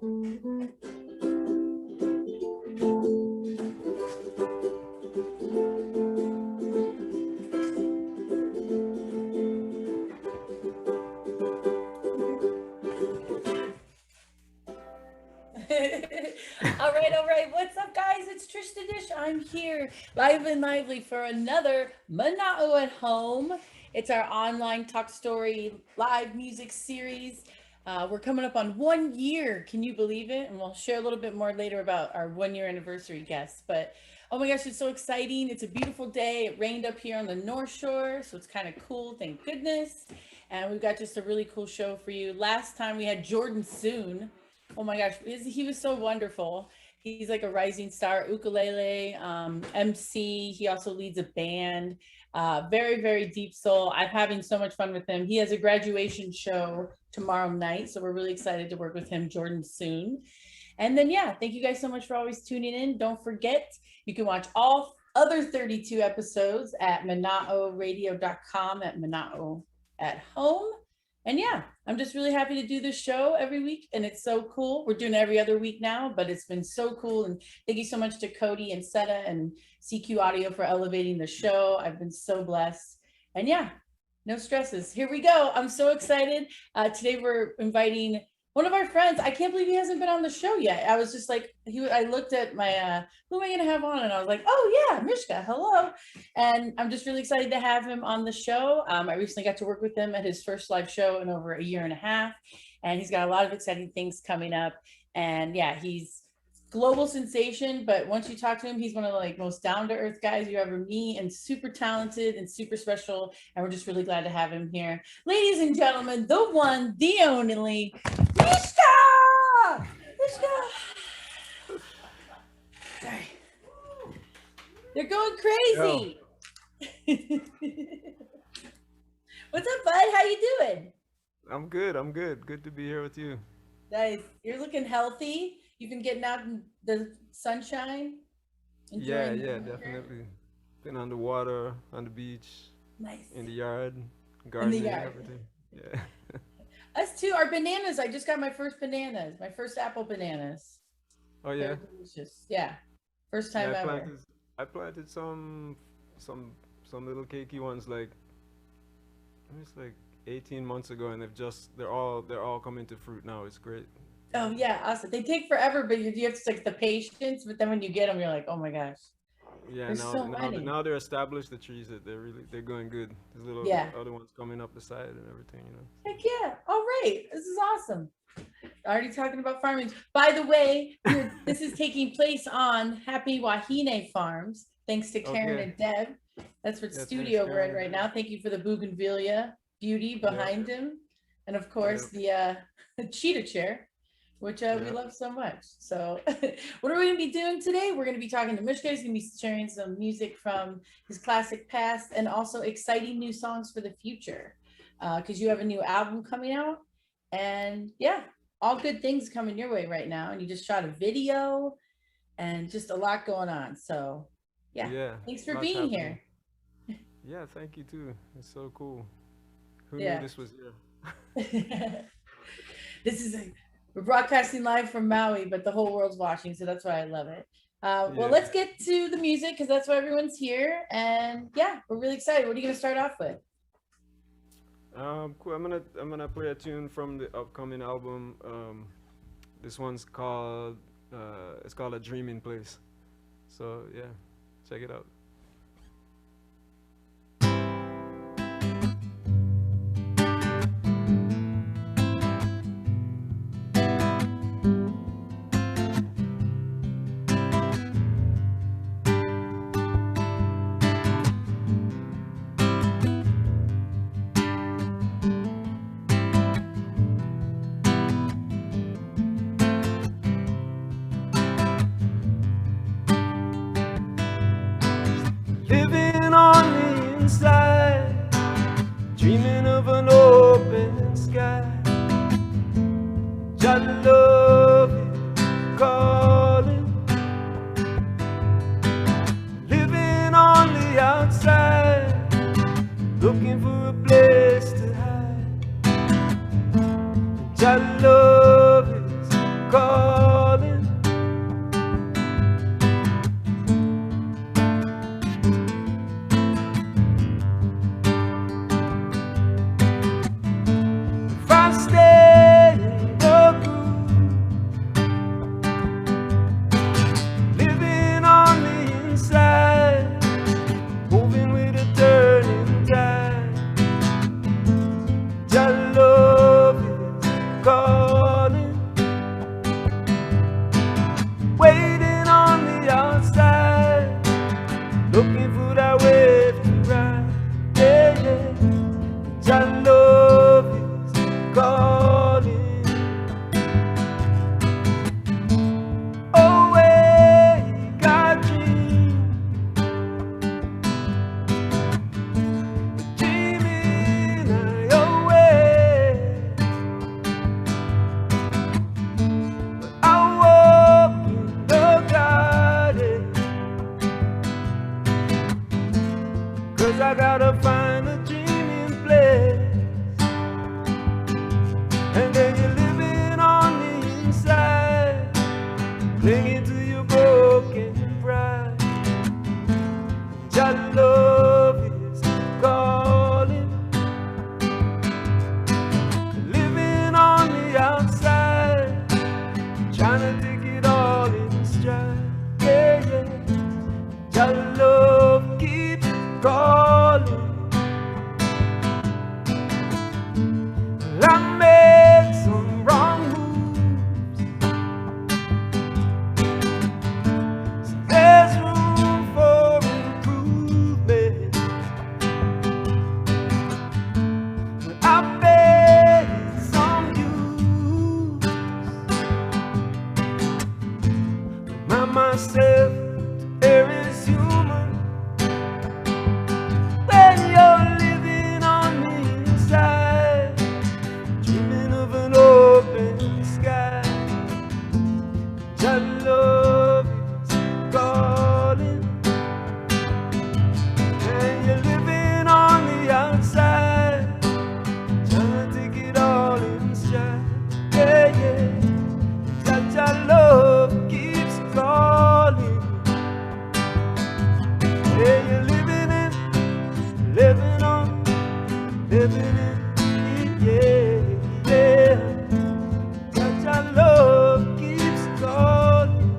All right. What's up, guys? It's Trish da Dish. I'm here live and lively for another Mana'o at Home. It's our online talk story live music series. We're coming up on 1 year. Can you believe it? And we'll share a little bit more later about our 1 year anniversary guests. But oh my gosh, it's so exciting. It's a beautiful day. It rained up here on the North Shore, so it's kind of cool. Thank goodness. And we've got just a really cool show for you. Last time we had Jordan Soon. Oh my gosh, he was so wonderful. He's like a rising star ukulele, MC. He also leads a band. Very, very deep soul. I'm having so much fun with him. He has a graduation show tomorrow night, so we're really excited to work with him, Jordan, soon. And then, yeah, thank you guys so much for always tuning in. Don't forget, you can watch all other 32 episodes at manaoradio.com at Mana'o at Home. And yeah, I'm just really happy to do this show every week, and it's so cool. We're doing it every other week now, but it's been so cool. And thank you so much to Cody and Seta and CQ Audio for elevating the show. I've been so blessed. And yeah, no stresses. Here we go. I'm so excited. Today we're inviting one of our friends. I can't believe he hasn't been on the show yet. I was just like, I looked at my, who am I going to have on? And I was like, oh yeah, Mishka, hello. And I'm just really excited to have him on the show. I recently got to work with him at his first live show in over 1.5 years. And he's got a lot of exciting things coming up. And yeah, he's global sensation, but once you talk to him, he's one of the like most down-to-earth guys you ever meet, and super talented and super special. And we're just really glad to have him here. Ladies and gentlemen, the one, the only, MISHKA! MISHKA! Sorry. They're going crazy. What's up, bud? How you doing? I'm good. I'm good. Good to be here with you. Nice. You're looking healthy. You've been getting out in the sunshine, Yeah, enjoying the yeah, weather. definitely. Been on the water, on the beach, Nice. in the yard, In the gardening, yard. everything. Yeah. Us too. Our bananas. I just got my first bananas, my first apple bananas. Oh They're yeah. delicious. Yeah. First Yeah, time ever. I planted some some little cakey ones like it's like 18 months ago, and they're all coming to fruit now. It's great. Oh yeah, awesome. They take forever, but you have to like the patience. But then when you get them, you're like, oh my gosh, Yeah, there's so many. now they're established, the trees, that they're going good. There's little Yeah. other ones coming up the side and everything, you know. Heck yeah. All right. This is awesome. Already talking about farming. By the way, this is taking place on Happy Wahine Farms, thanks to Karen Okay. and Deb. That's what Yeah, thanks, studio we're in Karen. right now. Thank you for the bougainvillea beauty Yep. behind him. And of Yep. course, the cheetah chair, which we Yep. love so much. So what are we going to be doing today? We're going to be talking to Mishka. He's going to be sharing some music from his classic past and also exciting new songs for the future, because you have a new album coming out. And yeah, all good things coming your way right now. And you just shot a video and just a lot going on. So yeah, Yeah. thanks for Lots being happening. here. Yeah, thank you too. It's so cool. Who knew Yeah. this was here? This is we're broadcasting live from Maui, but the whole world's watching, so that's why I love it. Well, Yeah. let's get to the music because that's why everyone's here. And yeah, we're really excited. What are you going to start off with? Cool. I'm gonna play a tune from the upcoming album. This one's called it's called A Dream in Place. So yeah, check it out. Living on the inside, dreaming of an open sky. Your love is calling. Living on the outside, looking for a place to hide. Your love is calling. If I stay in the groove, living on the inside, moving with a turning tide, your love is calling, waiting on the outside, looking for that wave to ride. Yeah, yeah. Your love is calling. Awake, I dream, dreaming I awake. I walk in the garden, 'cause I gotta find a dreaming place. And then you're living on the inside, clinging to your broken pride. Your love is calling, living on the outside, trying to take it all in stride. Yeah, yeah. Your love keeps calling. I made some wrong moves, so there's room for improvement. I made some use, remind myself there is human when you're living on the inside, dreaming of an open sky. Your love is calling, and you're living on the outside, trying to take it all in stride. Yeah, yeah. That your love keeps calling. Yeah, you're living in, living on, living in, yeah, yeah. That your love keeps calling.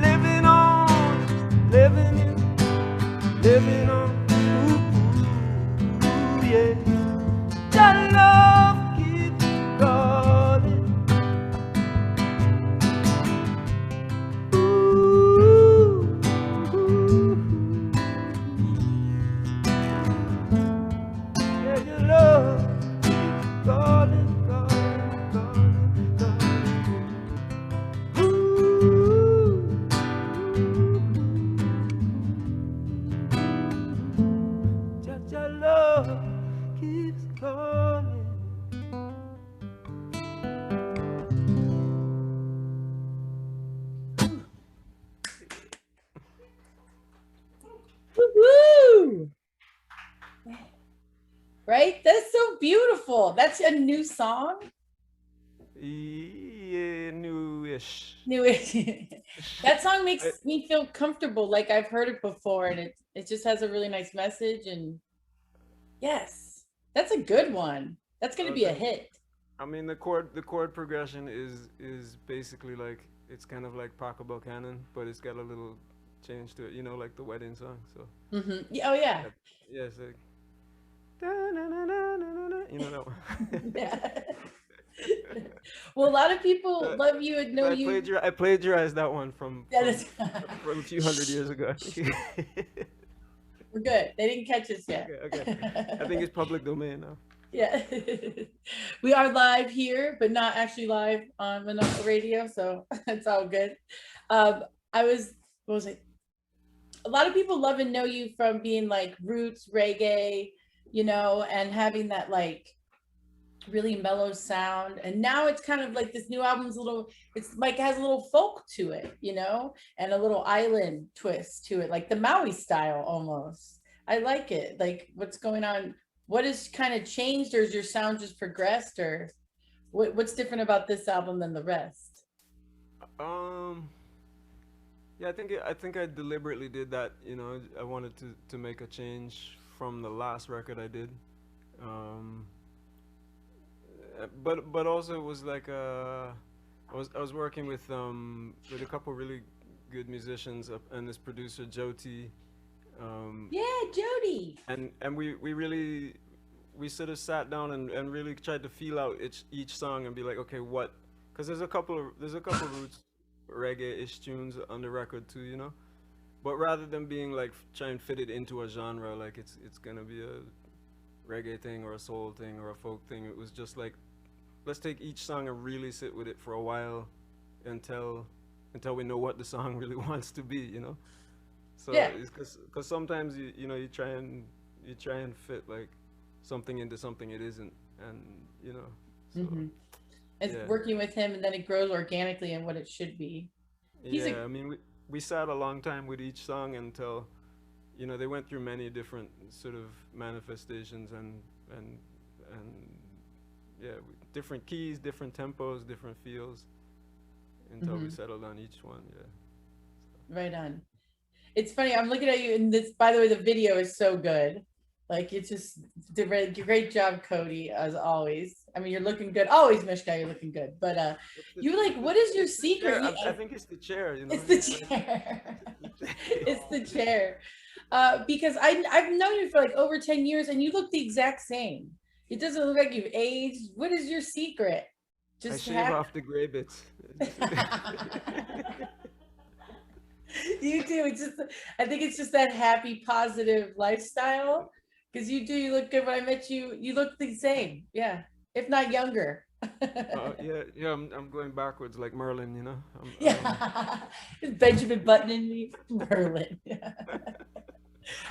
Living on, living in, living on, ooh, ooh, yeah. Your love keeps calling. Ooh, ooh, yeah, your love keeps calling, calling, calling, calling. Ooh, just your love keeps calling. Woo! Right? That's so beautiful. That's a new song. Yeah, newish. New that song I, makes me feel comfortable, like I've heard it before, and it just has a really nice message. And yes, that's a good one. That's gonna be a thank you. hit. I mean, the chord progression is basically like it's kind of like Paco Buchanan, but it's got a little change to it. You know, like the wedding song. So Yeah, oh yeah. that, yeah, it's like da-na-na-na-na-na-na, you know that one. Yeah. Well, a lot of people so, love you and know so you. I plagiarized that one from That is from a few hundred years ago. I think. we're good. They didn't catch us yet. Okay, okay. I think it's public domain now. Yeah. We are live here, but not actually live on Monaco Radio, so it's all good. I was, what was it? A lot of people love and know you from being like roots reggae, and having that like really mellow sound. And now it's kind of like this new album's a little, it's like has a little folk to it, and a little island twist to it, like the Maui style almost. I like it. Like, what's going on? What has kind of changed, or is your sound just progressed, or What's different about this album than the rest? Um, yeah, I think I deliberately did that. I wanted to make a change from the last record I did. Um, but also it was like I was working with a couple really good musicians and this producer Joti. Um, Yeah, Jody. and we really we sort of sat down and really tried to feel out each song and be like, okay, what? Because there's a couple roots reggae-ish tunes on the record too, But rather than being like try and fit it into a genre, like it's gonna be a reggae thing or a soul thing or a folk thing, it was just like, let's take each song and really sit with it for a while until until we know what the song really wants to be. So Yeah. it's because sometimes you try and fit like something into something it isn't, and so Hmm. It's yeah, working with him, and then it grows organically in what it should be. He's a yeah. I mean, we sat a long time with each song until they went through many different sort of manifestations and and yeah, different keys, different tempos, different feels until we Mhm. settled on each one. Yeah. Right on. It's funny. I'm looking at you, and this. By the way, the video is so good. Like it's just great job, Cody, as always. I mean, you're looking good. Always, Mishka, you're looking good. But It's the, you like, it's the, what is your it's the secret? chair. I think it's the chair. It's the It's like chair. it's the chair. It's the chair. Because I've known you for like over 10 years, and you look the exact same. It doesn't look like you've aged. What is your secret? I Just shave have. off the gray bits. You do. It's just, I think it's just that happy, positive lifestyle. Because you do, you look good. When I met you, you look the same. Yeah, if not younger. Yeah, yeah. I'm going backwards like Merlin. Yeah, Benjamin Button and me, Merlin.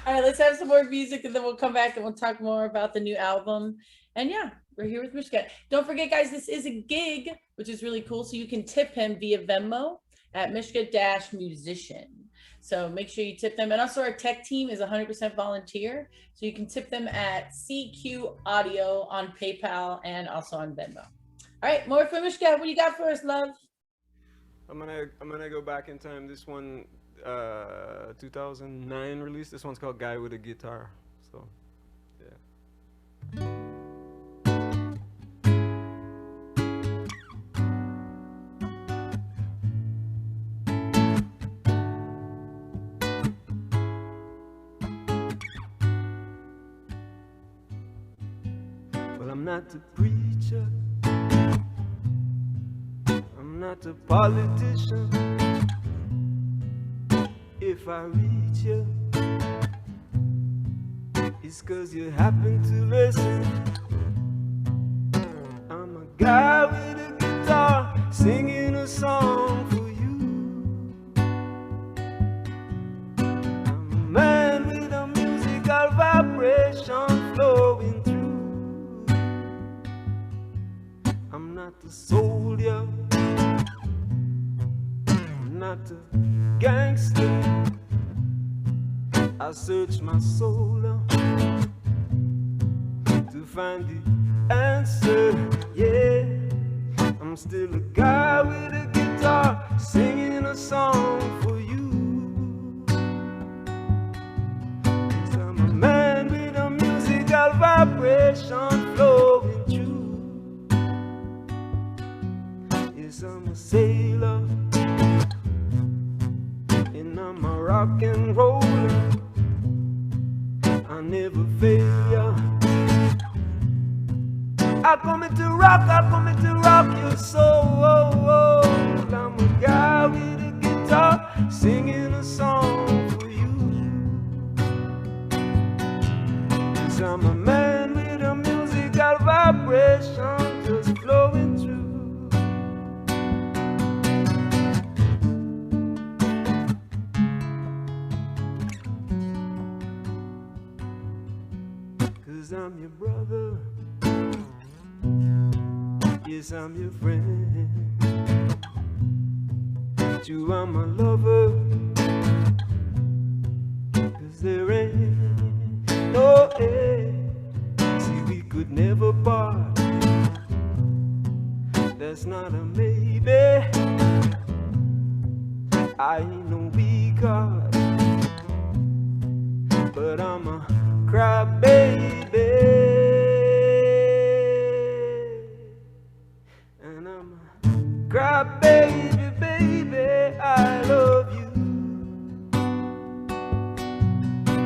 All right, let's have some more music, and then we'll come back and we'll talk more about the new album. And yeah, we're here with Mishka. Don't forget, guys, this is a gig, which is really cool. So you can tip him via Venmo at Mishka Dash Musician. So make sure you tip them. And also, our tech team is 100% volunteer. So you can tip them at CQ Audio on PayPal and also on Venmo. All right, more for Mishka. What do you got for us, love? I'm gonna go back in time. This one, 2009 release. This one's called "Guy with a Guitar." So, yeah. Well, I'm not a preacher. I'm not a politician. If I reach you, it's 'cause you happen to listen. I'm a guy with a guitar singing a song for you. I'm a man with a musical vibration flowing through. I'm not a soldier, I'm not a gangster. I search my soul to find the answer. Yeah, I'm still a guy with a guitar singing a song for you. 'Cause I'm a man with a musical vibration flowing through. Yes, I'm a sailor and I'm a rock and roller. I never fail. I come in to rock your soul. I'm a guy with a guitar singing a song for you. 'Cause I'm a man with a musical vibration just flowing through. Cause I'm your brother. Yes, I'm your friend. But you are my lover. 'Cause there ain't no end. See, we could never part. that's not a maybe. I ain't no weak heart, but I'm a crybaby, and I'm a crybaby, baby. I love you.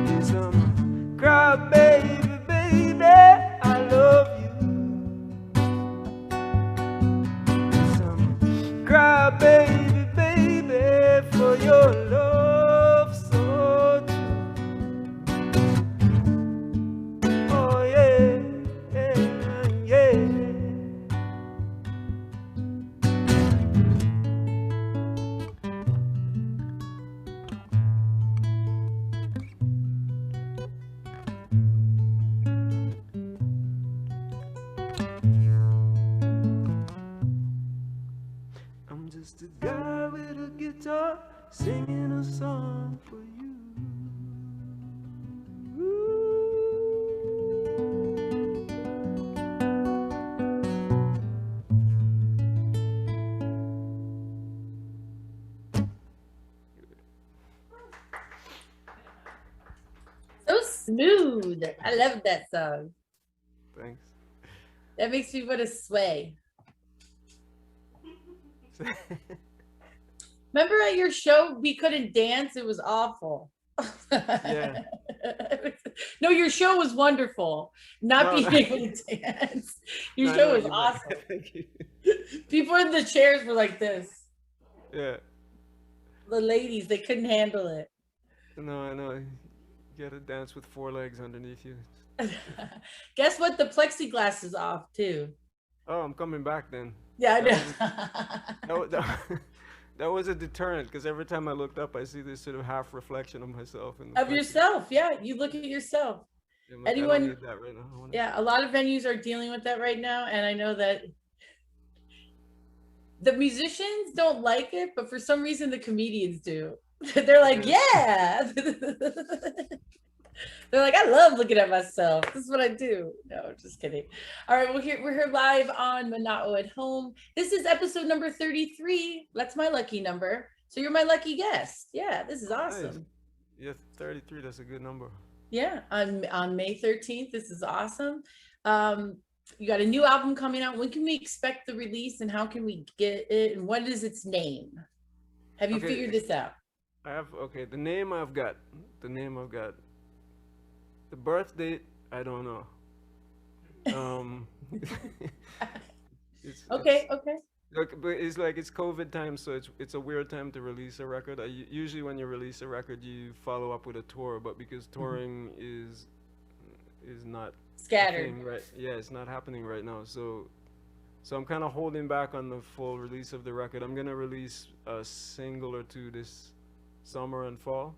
Yes, I'm a crybaby, baby. I love you. Yes, I'm a crybaby, baby, for your love so true. Oh yeah, yeah, yeah. I'm just a guy with a guitar singing a song for you. So smooth. I love that song. Thanks. That makes me want to sway. Remember at your show, we couldn't dance? It was awful. Yeah. No, your show was wonderful. Not No, being no. able to dance. Your No, I show know was what you meant. awesome. Thank you. People in the chairs were like this. Yeah. The ladies, they couldn't handle it. No, I know. You gotta dance with 4 legs underneath you. Guess what? The plexiglass is off too. Oh, I'm coming back then. Yeah, I That know. was that was a deterrent because every time I looked up, I see this sort of half reflection of myself in the Of yourself. Yeah, you look at yourself. I'm like, I don't Anyone, need that right now. I wanna... yeah, a lot of venues are dealing with that right now. And I know that the musicians don't like it, but for some reason the comedians do. They're like, yeah. They're like, I love looking at myself. This is what I do. No, just kidding. All right, we're here live on Mana'o at Home. This is episode number 33. That's my lucky number. So you're my lucky guest. Yeah, this is awesome. Nice. Yeah, 33. That's a good number. Yeah, on May 13th. This is awesome. You got a new album coming out. When can we expect the release and how can we get it? And what is its name? Have you figured this out? I have, okay, the name I've got. The name I've got. The birth date, I don't know. Okay. Look, but it's like it's COVID time, so it's a weird time to release a record. Usually when you release a record, you follow up with a tour, but because touring is not a Scattered. thing, right? Yeah, it's not happening right now. So I'm kind of holding back on the full release of the record. I'm gonna release a single or two this summer and fall,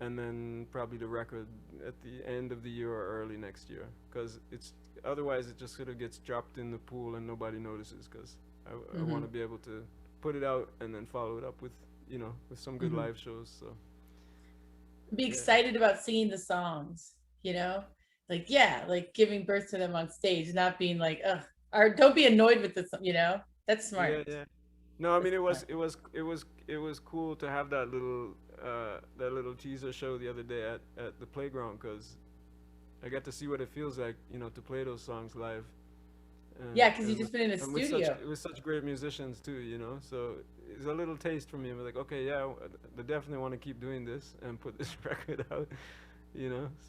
and then probably the record at the end of the year or early next year, because it's otherwise it just sort of gets dropped in the pool and nobody notices, because I want to be able to put it out and then follow it up with with some good live shows. So Be excited about singing the songs, like giving birth to them on stage, not being like, ugh, or don't be annoyed with this, that's smart. yeah. No, I mean it was cool to have that little teaser show the other day at the playground, because I got to see what it feels like, to play those songs live. Yeah, because you've just been in a and studio. with such great musicians too, so it's a little taste for me. I'm like, okay, yeah, I definitely want to keep doing this and put this record out,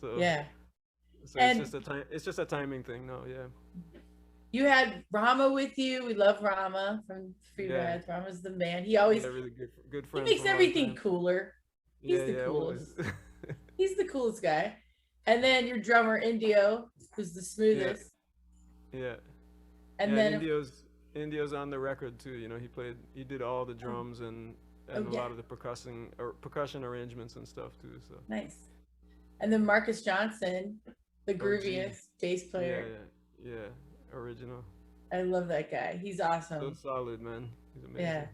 So Yeah. So And it's just a timing thing. No, yeah. you had Rama with you. We love Rama from Yeah. Freeradicals. Rama's the man. He always Yeah, really good he friend. makes from a long everything time. cooler. He's Yeah, the yeah, coolest. always. He's the coolest guy. And then your drummer Indio, who's the smoothest. Yeah. And Yeah, then Indio's on the record too. He did all the drums and a yeah. lot of the percussion arrangements and stuff too. So nice. And then Marcus Johnson, the OG. grooviest bass player. Yeah, original. I love that guy. He's So awesome. solid, man. He's amazing. Yeah.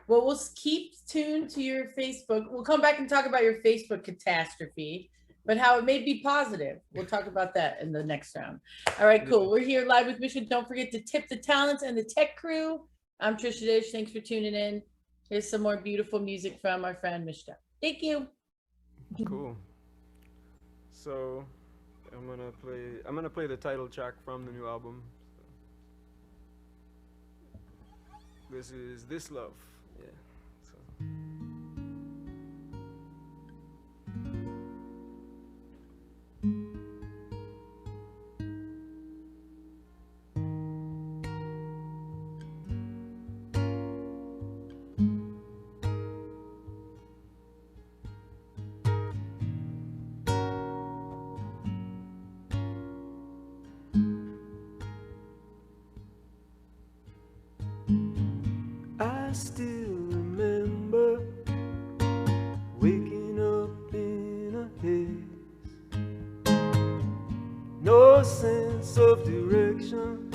Well, we'll keep tuned to your Facebook. We'll come back and talk about your Facebook catastrophe, but how it may be positive. We'll talk about that in the next round. All right, cool. We're here live with MISHKA. Don't forget to tip the talents and the tech crew. I'm Trish da Dish. Thanks for tuning in. Here's some more beautiful music from our friend Mishka. Thank you. Cool. So I'm gonna play the title track from the new album. This is This Love. Yeah. So. I still remember waking up in a haze, no sense of direction,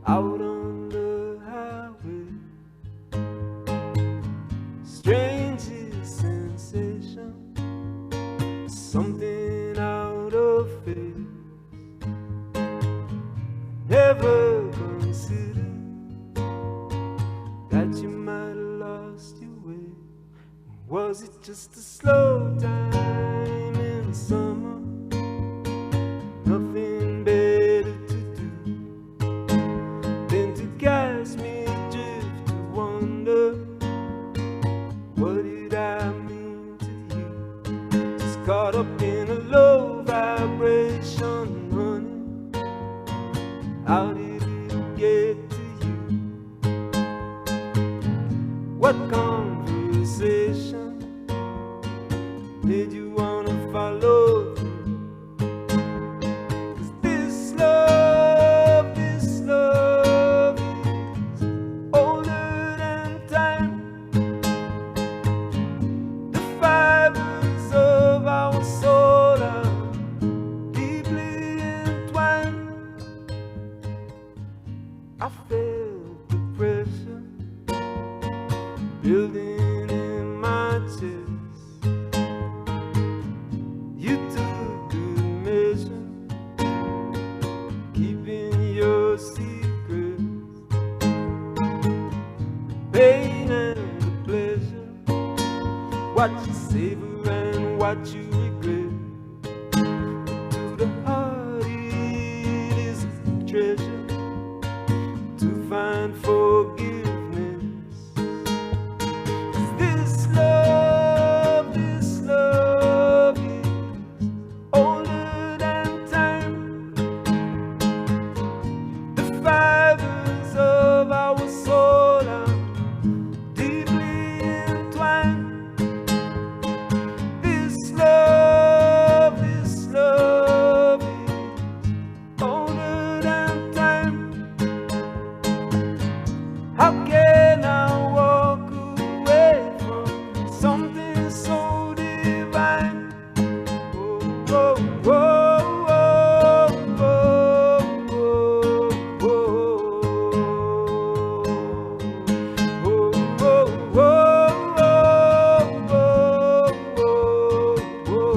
out on the highway, strangest sensation, something out of phase, never considered that you might have lost your way. Was it just a slow time in summer? Nothing better to do than to cast me adrift to wonder, what did I mean to you? Just caught up in a low vibration running. How did it get to you? What conversation made you wanna follow through? 'Cause this love is older than time. The fibers of our soul are deeply entwined. I felt the pressure building in my chest. You took good measure, keeping your secrets. Pain and the pleasure, what you savor and what you regret. To the heart it is a treasure to find forgiveness. This love is older than time. The fibers of our soul are deeply entwined. This love is older than time. How can I walk away from something so divine? Oh, oh, oh, oh, oh, oh, oh, oh.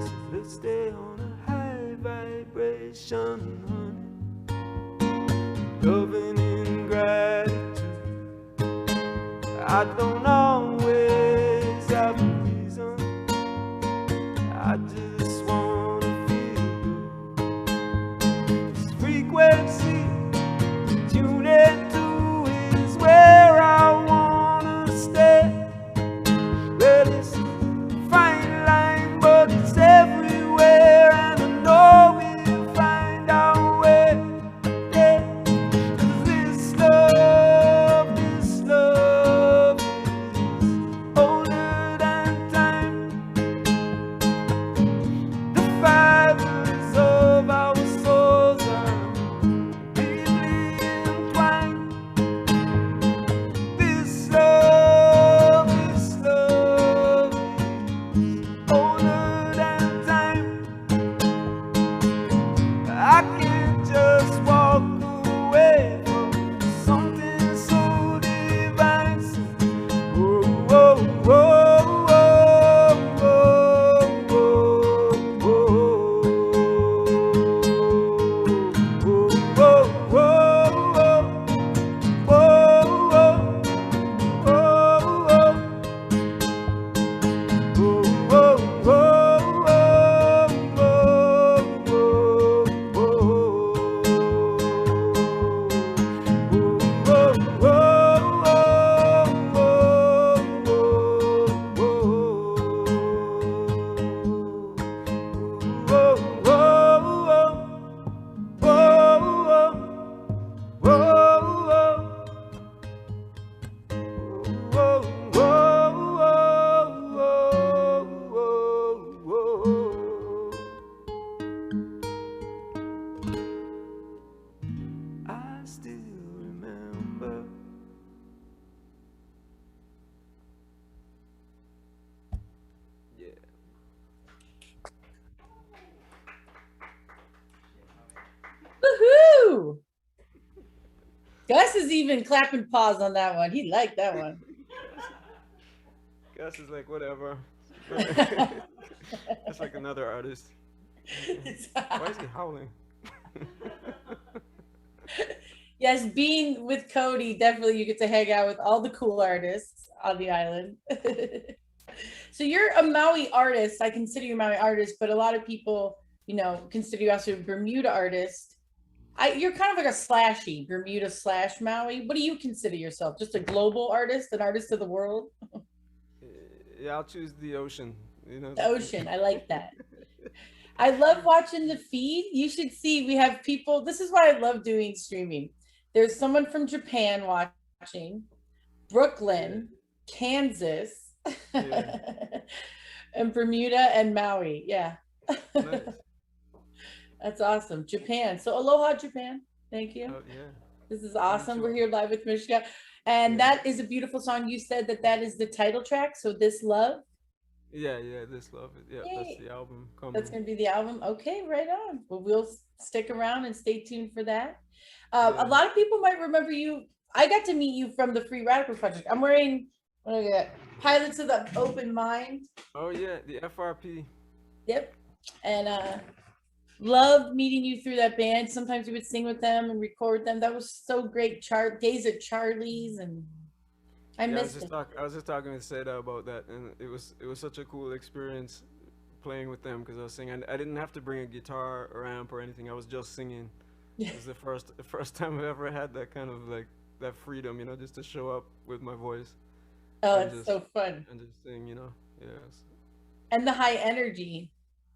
So let's stay on a high vibration, honey. Loving in gratitude. I don't always have a reason. I just wanna feel good. This frequency tune into is where I wanna stay. Well, it's a fine line, but it's everywhere, and I know we'll find our way. Yeah. 'Cause this love Gus is even clapping paws on that one. He liked that one. Gus is like whatever. It's like another artist. Why is he howling? Yes, being with Cody, definitely you get to hang out with all the cool artists on the island. So you're a Maui artist. I consider you a Maui artist, but a lot of people, consider you also a Bermuda artist. You're kind of like a slashy Bermuda slash Maui. What do you consider yourself? Just a global artist, an artist of the world? Yeah, I'll choose the ocean. You know. The ocean. I like that. I love watching the feed. You should see we have people. This is why I love doing streaming. There's someone from Japan watching, Yeah. Brooklyn, Kansas, Yeah. and Bermuda and Maui. Yeah. Nice. That's awesome. Japan. So aloha, Japan. Thank you. Oh yeah. This is awesome. We're Konnichiwa. here live with Mishka. And Yeah. that is a beautiful song. You said that is the title track. So This Love. Yeah. Yeah. This love. Yeah. That's Yay. the album That's coming. going to be the album. Okay, right on. Well, we'll stick around and stay tuned for that. A Yeah. lot of people might remember you. I got to meet you from the Free Radicals Project. I'm wearing what do I got? Pilots of the Open Mind. Oh yeah. The FRP. Yep. And loved meeting you through that band. Sometimes we would sing with them and record them. That was so great. Days at Charlie's, and I Yeah. missed it. I was just talking to Seda about that, and it was such a cool experience playing with them because I was singing. I didn't have to bring a guitar or amp or anything. I was just singing. Yeah. It was the first time I ever had that kind of like that freedom, just to show up with my voice Oh, and it's so fun. sing. Yes. And the high energy.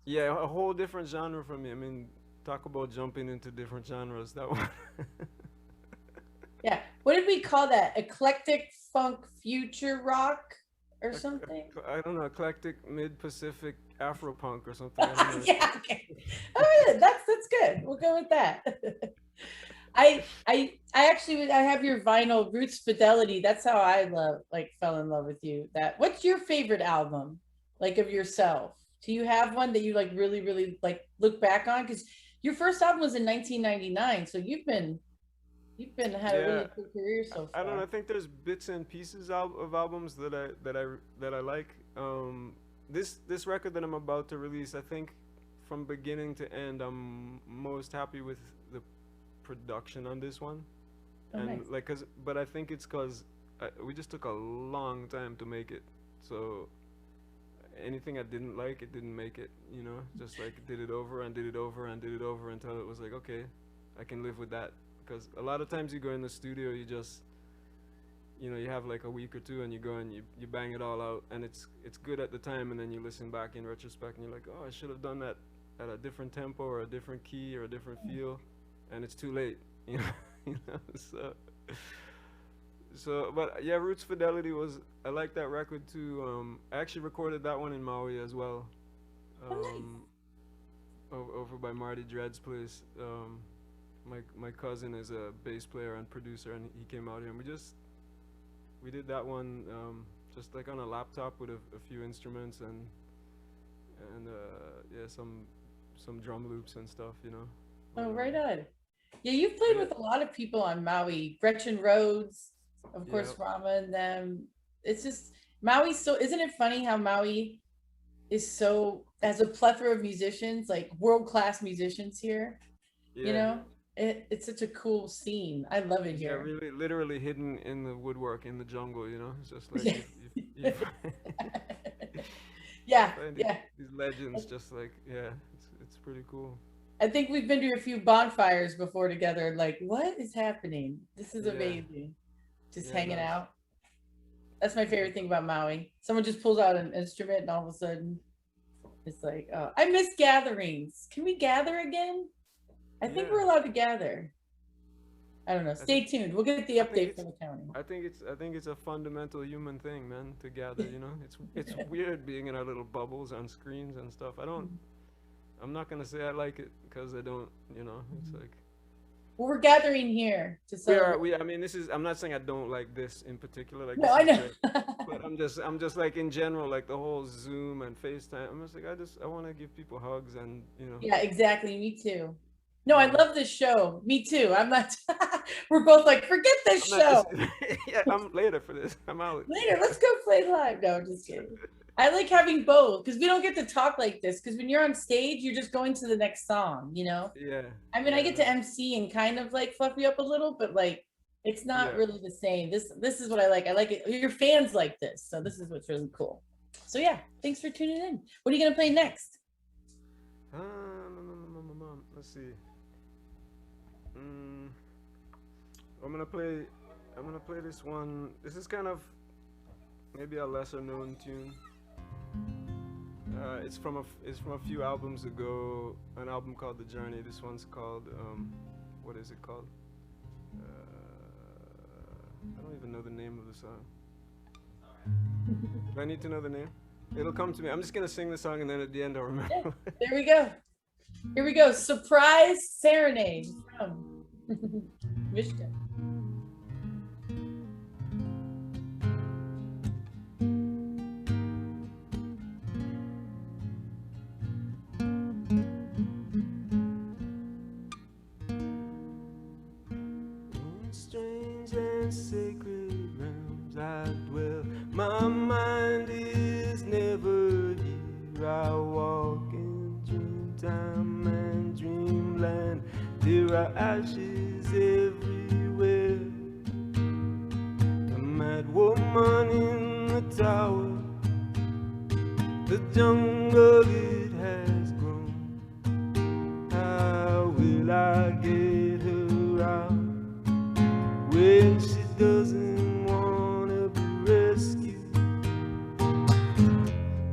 Yeah, a whole different genre from me. I mean, talk about jumping into different genres. That one. Yeah. What did we call that? Eclectic funk future rock or something? I don't know, eclectic mid-Pacific Afro punk or something. I don't know. Yeah. Okay. Oh, yeah, that's good. We'll go with that. I actually I have your vinyl Roots Fidelity. That's how I fell in love with you. What's your favorite album like of yourself? Do you have one that you like really really like look back on? Because your first album was in 1999, so you've been had a Yeah, really cool career so I don't know. far. I think there's bits and pieces of albums that I like. This record that I'm about to release, I think from beginning to end, I'm most happy with the production on this one, Oh, and nice. like, but I think it's cause we just took a long time to make it. So anything I didn't like, it didn't make it. Just like did it over and did it over and did it over until it was like, okay, I can live with that. Because a lot of times you go in the studio, you have like a week or two and you go and you bang it all out, and it's good at the time, and then you listen back in retrospect and you're like, oh, I should have done that at a different tempo or a different key or a different feel, and it's too late. you know you know so but yeah, Roots Fidelity was, I like that record too. I actually recorded that one in Maui as well, Oh, nice. um over by Marty Dread's place. My cousin is a bass player and producer, and he came out here, and we did that one, just like on a laptop with a few instruments, and yeah, some drum loops and stuff, but Oh, right on. Yeah, you've played yeah. with a lot of people on Maui. Gretchen Rhodes, of Yeah. course, Rama and them. It's just Maui's so, isn't it funny how Maui is so has a plethora of musicians, like world-class musicians here, you Yeah. know? It's such a cool scene. I love it Yeah, here. really, literally hidden in the woodwork in the jungle. It's just like Yeah. you you Yeah, find yeah. these legends, just like, yeah, it's pretty cool. I think we've been to a few bonfires before together. Like, what is happening? This is Yeah. amazing. Just Yeah, hanging nice. out. That's my favorite thing about Maui. Someone just pulls out an instrument and all of a sudden it's like, oh, I miss gatherings. Can we gather again? I think Yeah. we're allowed to gather. I don't know. I Stay think tuned. We'll get the I think update it's from the county. I think it's a fundamental human thing, man, to gather. It's weird being in our little bubbles on screens and stuff. I'm not gonna say I like it because I don't. It's like Well, we're gathering here to we are. celebrate. We. I mean, I'm not saying I don't like this in particular. Like, No, this I is know. great. But I'm just like in general, like the whole Zoom and FaceTime. I'm just like, I want to give people hugs and. Yeah, exactly. Me too. No, I Yeah. love this show. Me too. I'm not. We're both like, forget this I'm not. It's, show. yeah, I'm later for this. I'm out. Later, let's go play live. No, I'm just kidding. I like having both because we don't get to talk like this. Because when you're on stage, you're just going to the next song, you know? Yeah, I mean, I yeah, get to MC and kind of like fluff you up a little, but like it's not yeah. really the same. This is what I like. I like it. Your fans like this. So this is what's really cool. So yeah, thanks for tuning in. What are you gonna play next? Let's see. Mm, I'm gonna play. I'm gonna play this one. This is kind of maybe a lesser known tune. It's from a few albums ago. An album called The Journey. This one's called what is it called? I don't even know the name of the song. Do I need to know the name? It'll come to me. I'm just gonna sing the song and then at the end I'll remember. Yeah, there we go. Here we go. Surprise serenade from MISHKA. Strange and sacred realms I dwell. My mind is never here. I walk in dreamtime and dreamland. There are ashes everywhere. The mad woman in the tower. The jungle it has grown. How will I get her out? When she doesn't wanna be rescued.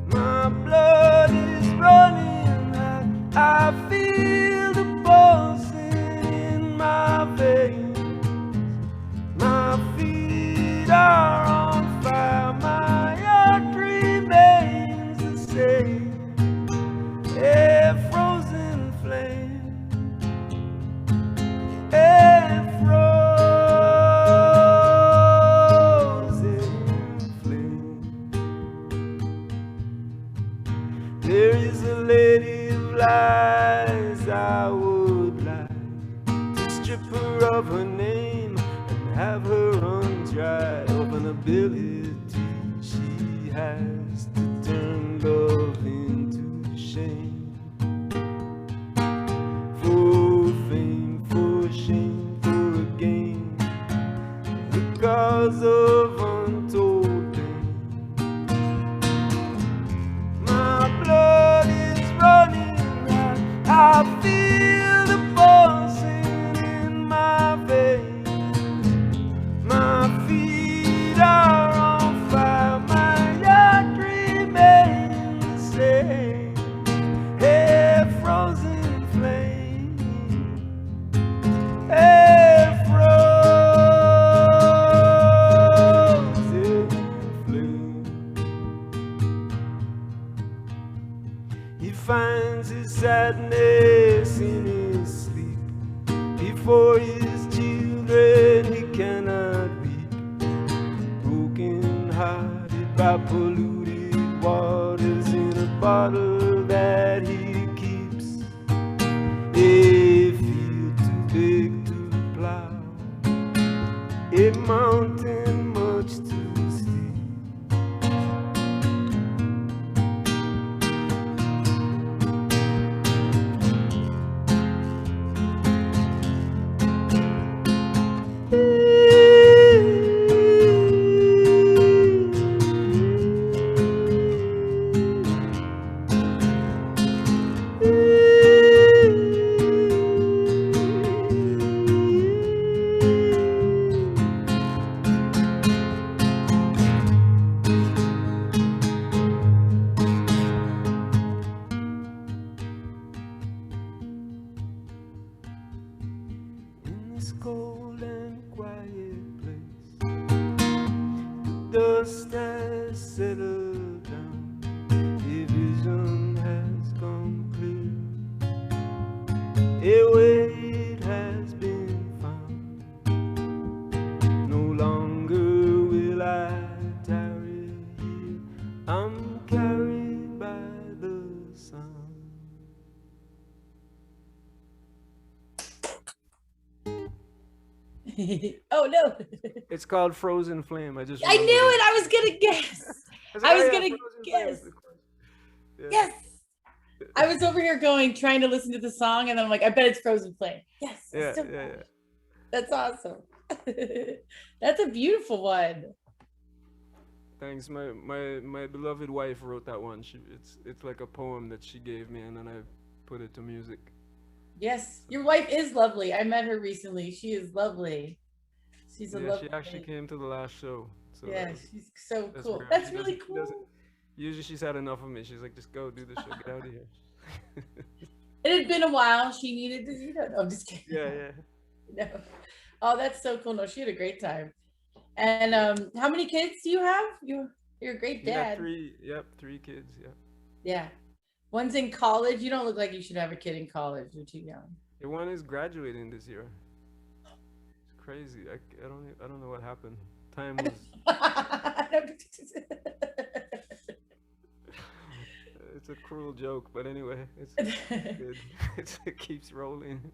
My blood is running hot. I feel the pulsing in my veins. My feet are on fire. My heart remains the same. A frozen flame. A frozen There is a lady of lies. I would like to strip her of her name and have her undried of an ability she has to turn love into shame. For fame, for shame, for a game, the cause of untold pain. My blood is running hot. I feel the pulsing in my veins. My feet are on fire. My heart remains the same. A frozen flame. A frozen flame. He finds his sadness in his sleep. Before his children he cannot weep. Broken hearted by polluted waters in a bottle that he keeps. A field too big to plow. A mountain much too steep. In this cold and quiet place, the dust has settled down. A vision has come clear. A way has been found. No longer will I tarry here. I'm carried by the sun. Oh no. It's called Frozen Flame. I just I knew remembered it. it. I was gonna guess. I was like, I oh was yeah, gonna Frozen Flame. guess. Of course. Yeah. Yes. I was over here going, trying to listen to the song, and then I'm like, I bet it's Frozen Flame. Yes, I Yeah, still yeah, got yeah. it. That's awesome. That's a beautiful one. Thanks. My beloved wife wrote that one. It's like a poem that she gave me, and then I put it to music. Yes, So your wife is lovely. I met her recently. She is lovely. She's a yeah, she lovely actually lady. came to the last show. So Yeah, she's so that's cool. rare. That's really She doesn't. cool. Usually she's had enough of me. She's like, just go do the show. Get out of here. It had been a while. She needed to, no, I'm just kidding. Yeah, yeah, No. Oh, that's so cool. No, she had a great time. And yeah. how many kids do you have? You're a great Yeah, dad. three. Yep, three kids. Yep. Yeah. One's in college. You don't look like you should have a kid in college. You're too young. The one is graduating this year. It's crazy. I don't know what happened. Time was. It's a cruel joke, but anyway, it's good. It keeps rolling.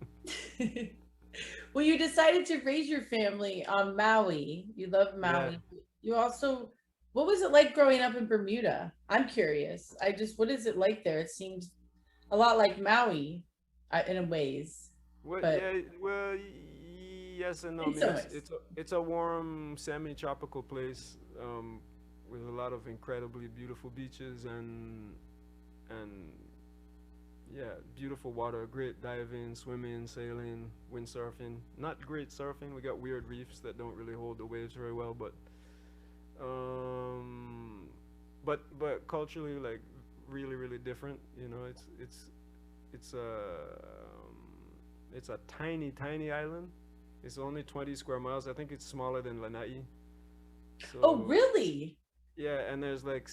Well, you decided to raise your family on Maui. You love Yeah. Maui. You also, what was it like growing up in Bermuda? I'm curious. What is it like there? It seems a lot like Maui in a ways, Well, but yeah. Well, yes and no. I in mean, some ways. it's a warm, semi-tropical place, with a lot of incredibly beautiful beaches and yeah, beautiful water, great diving, swimming, sailing, windsurfing. Not great surfing. We got weird reefs that don't really hold the waves very well, um, but culturally, like, really really different. You know, it's it's a tiny island. It's only 20 square miles. I think it's smaller than Lanai. Oh, So really? yeah, and there's like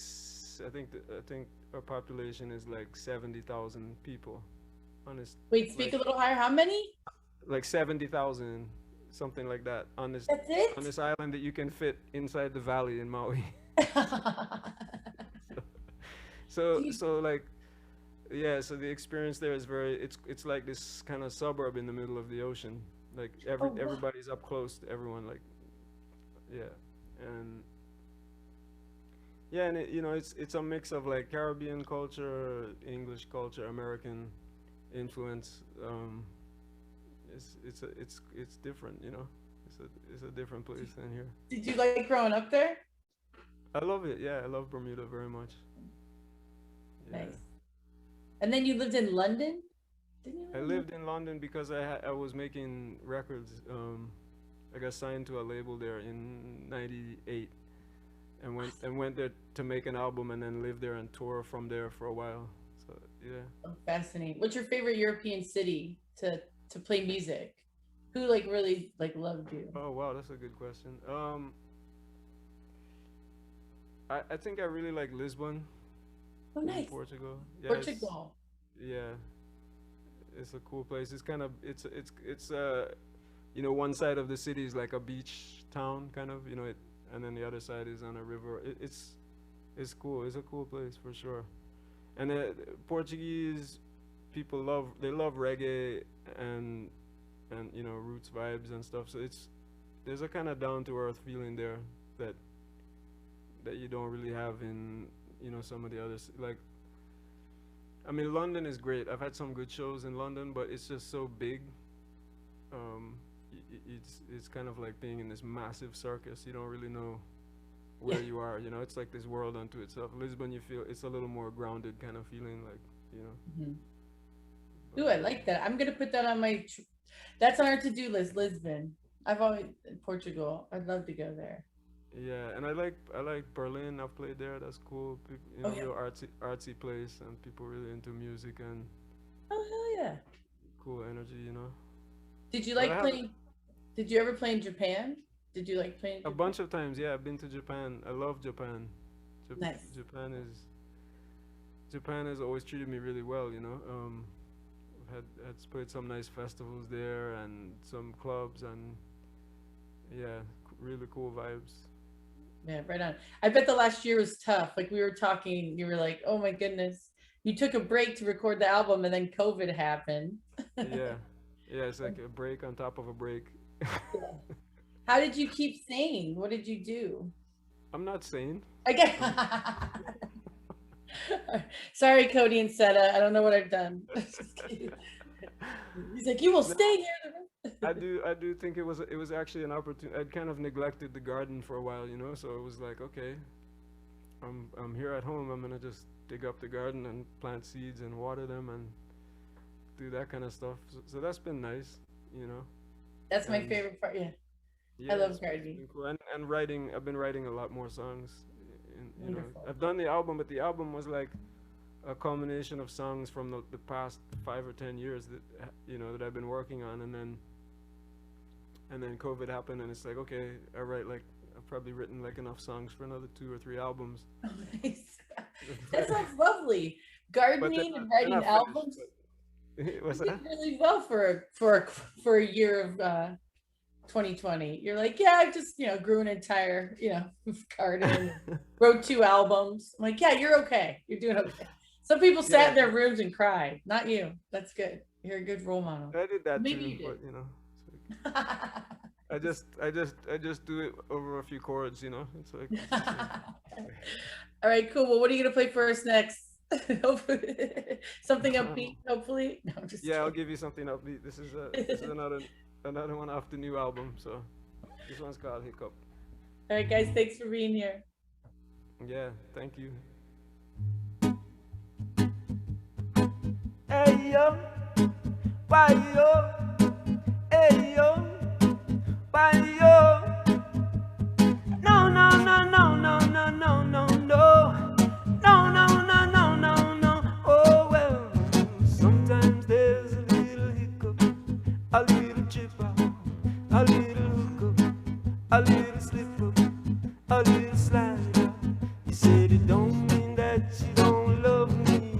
I think our population is like 70,000 people. Honest, Wait, speak like a little higher. How many? 70,000, something like that, That's on it? this island that you can fit inside the valley in Maui. Do So you, so like yeah, so the experience there is very it's like this kind of suburb in the middle of the ocean. Like oh, wow. everybody's up close to everyone, like, yeah. And yeah, and it's a mix of like Caribbean culture, English culture, American influence. It's different, you know. It's a different place than here. Did you like growing up there? I love it. Yeah, I love Bermuda very much. Yeah. Nice. And then you lived in London? Didn't you I live in lived in London because I was making records. I got signed to a label there in '98, and went there to make an album, and then lived there and tour from there for a while. So yeah. Oh, fascinating. What's your favorite European city to play music? Who like really like loved you? Oh wow, that's a good question. I think I really like Lisbon Oh, in nice. Portugal. Yeah, Portugal. yeah, it's a cool place. It's kind of one side of the city is like a beach town, kind of, and then the other side is on a river. It's cool. It's a cool place for sure. And Portuguese people love reggae and roots vibes and stuff. So there's a kind of down to earth feeling there that you don't really have in some of the others. Like, I mean, London is great. I've had some good shows in London, but it's just so big. It's kind of like being in this massive circus. You don't really know where you are. It's like this world unto itself. Lisbon, you feel it's a little more grounded kind of feeling, like, Mhm. but Ooh, I like that. I'm gonna put that on my. That's on our to-do list. Lisbon. I've always Portugal. I'd love to go there. yeah, and I like Berlin. I've played there. That's cool. People, Oh yeah. real artsy place, and people really into music and Oh hell yeah. cool energy. Did you But I like have playing? Did you ever play in Japan? Did you like playing in a Japan? bunch of times. Yeah, I've been to Japan. I love Japan. Jap- Nice. Japan is Japan has always treated me really well. Had played some nice festivals there and some clubs, and yeah, really cool vibes. Yeah, right on. I bet the last year was tough. Like we were talking, you were like, "Oh my goodness." You took a break to record the album and then COVID happened. Yeah, yeah, it's like a break on top of a break. Yeah. How did you keep sane? What did you do? I'm not sane. I get. I'm Sorry, Cody and Seta. I don't know what I've done. Just kidding. He's like, you will no, stay here. I do think it was actually an opportunity. I'd kind of neglected the garden for a while, so it was like, okay, I'm here at home. I'm gonna just dig up the garden and plant seeds and water them and do that kind of stuff. So that's been nice, you know. That's my And favorite part. Yeah, I yeah, love it's gardening. been cool. And writing, I've been writing a lot more songs. Wonderful. I've done the album, but the album was like a culmination of songs from the past 5 or 10 years that I've been working on, and then COVID happened, and it's like, okay, all right, like I've probably written like enough songs for another 2 or 3 albums. Oh, nice. That sounds lovely. But Gardening and they're writing not finished. albums. But what's You that? did really well for a year of 2020. You're like, yeah, I just grew an entire garden, wrote 2 albums. I'm like, yeah, you're okay. You're doing okay. Some people sat Yeah, in their rooms and cried. Not you. That's good. You're a good role model. I did that Maybe too, you but did. it's like, I just do it over a few chords. It's like it's the same. All right, cool. Well, what are you gonna play for us next? Something upbeat, hopefully. No, I'm just Yeah, I'll kidding. give you something upbeat. This is another one off the new album. So this one's called Hiccup. All right, guys, thanks for being here. Yeah, thank you. Hey yo, why yo? Hey yo, why yo? No, no, no, no, no, no, no, no, no. No, no, no, no, no, no. Oh well, sometimes there's a little hiccup, a little chip out, a little hookup, a little slip up, a little slide out. You said it don't mean that you don't love me.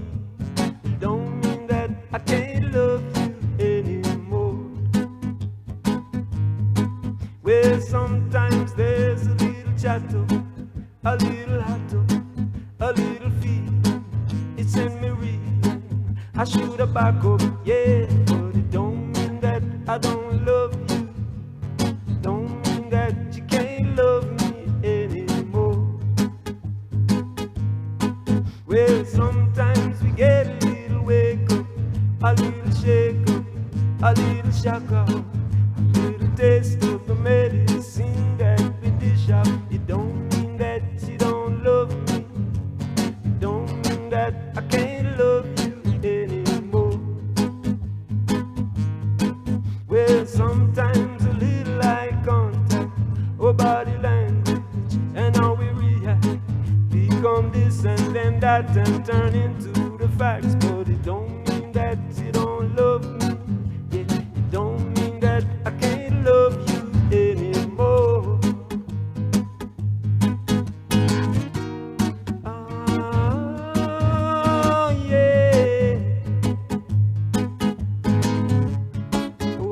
It don't mean that I can't love you anymore. Well, sometimes there's a little chatter, a little hatter, a little feeling. It's in me reading. I should have back up, yeah, but it don't mean that I don't love you. It don't mean that you can't love me anymore. Well, sometimes we get a little wake up, a little shake up, a little shock up, a little taste of the medicine that we dish out. It don't mean that you don't love me. It don't mean that I can't love you anymore. Well, sometimes a little eye contact or body language and how we react become this and then that and turn into the facts. But it don't mean that you don't love me. Yeah, it don't mean that I can't love you anymore. Oh yeah. Oh,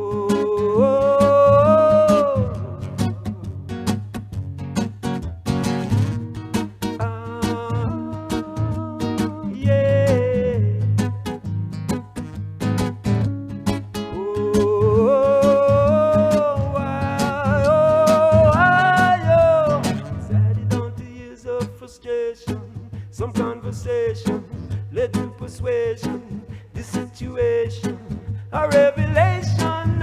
yeah. Some conversation led to persuasion. This situation, a revelation.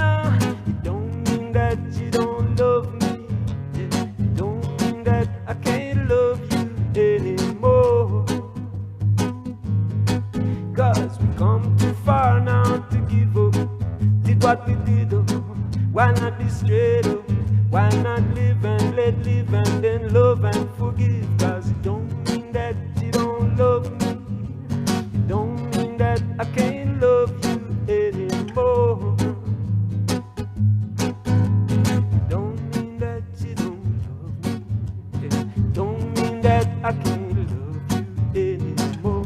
It don't mean that you don't love me. It don't mean that I can't love you anymore. 'Cause we come too far now to give up. Did what we did up. Why not be straight up? Why not live and let live and then love and forgive? 'Cause it don't mean that you don't love me. It don't mean that I can't love you anymore. It don't mean that you don't love me. It don't mean that I can't love you anymore.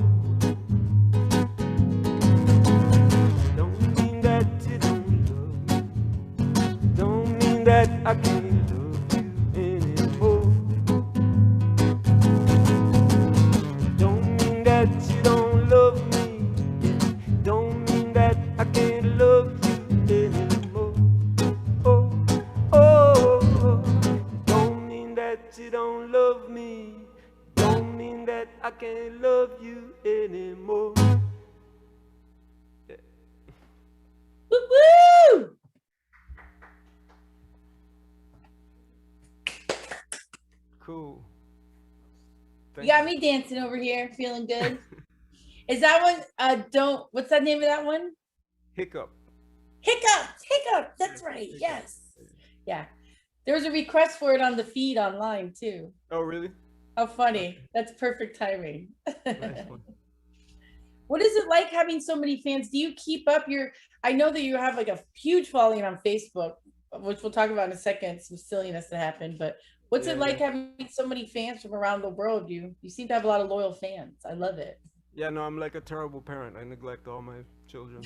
Don't mean that you don't love me. Don't mean that I can't love you anymore. Don't mean that you don't love me. Yeah. Don't mean that I can't love you anymore. Oh, Cool. You Thank got you. me dancing over here, feeling good. Is that one? Don't. What's that name of that one? Hiccup. Hiccup. Hiccup. That's Yeah, right. hiccup. Yes. Yeah. There was a request for it on the feed online too. Oh, really? How funny. Okay. That's perfect timing. Nice one. What is it like having so many fans? Do you keep up your, I know that you have like a huge following on Facebook, which we'll talk about in a second, some silliness that happened, but what's Yeah, it yeah. like having so many fans from around the world? You seem to have a lot of loyal fans. I love it. Yeah, no, I'm like a terrible parent. I neglect all my children.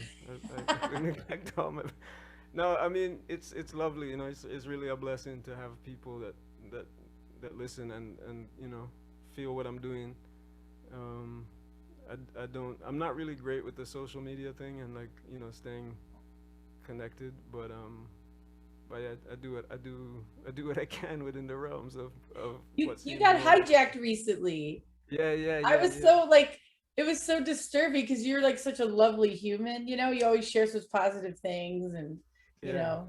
I neglect all my. No, I mean it's lovely. You know, it's really a blessing to have people that that listen and you know feel what I'm doing. Um, I don't. I'm not really great with the social media thing and like you know staying connected, but yeah, I do it. I do what I can within the realms of You what you seems got normal. hijacked recently. Yeah, yeah, I yeah, was yeah, so like, it was so disturbing because you're like such a lovely human, you always share such positive things and you yeah. know